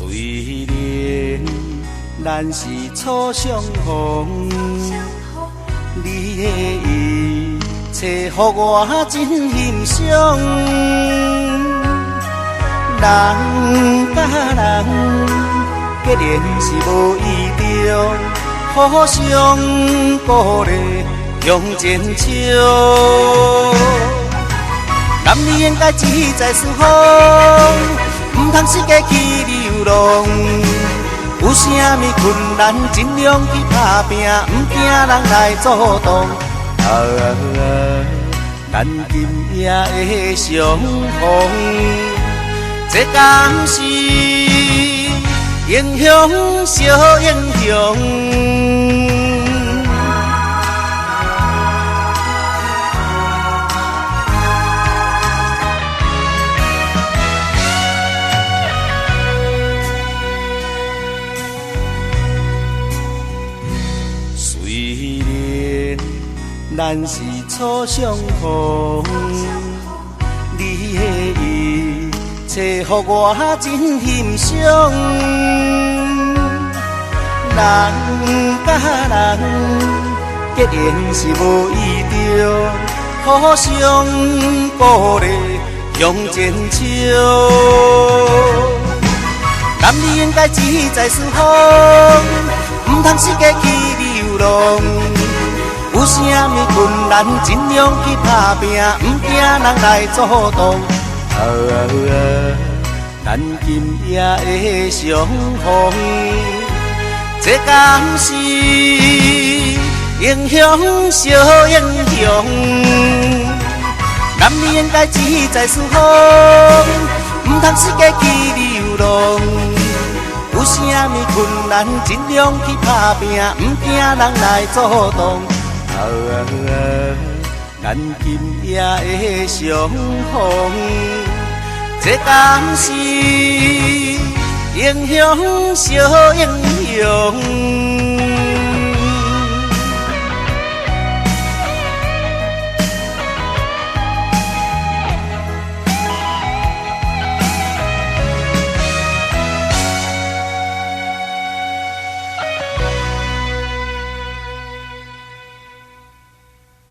虽然咱是初相逢，你的一切予我真欣赏。人甲人结然是无意中，互相鼓励向前冲。男女应该志在四方，唔通世界去流浪。有啥物困难，尽量去打拼，唔惊人来阻挡。咱今夜会相逢，这敢是英雄小英雄。虽然咱是初相逢，你的一切予我真欣赏。人甲人结然是无意中，互相鼓励向前冲。男女应该志在四方，唔通世界去流浪。有啥物困难，尽量去打拼，唔惊人来阻挡。咱今夜会相逢，这敢是英雄小英雄。男女应该志在四方，唔通世界去流浪。有啥物困难，尽量去打拼，唔惊人来阻挡。咱今夜会相逢，这敢是英雄小英雄。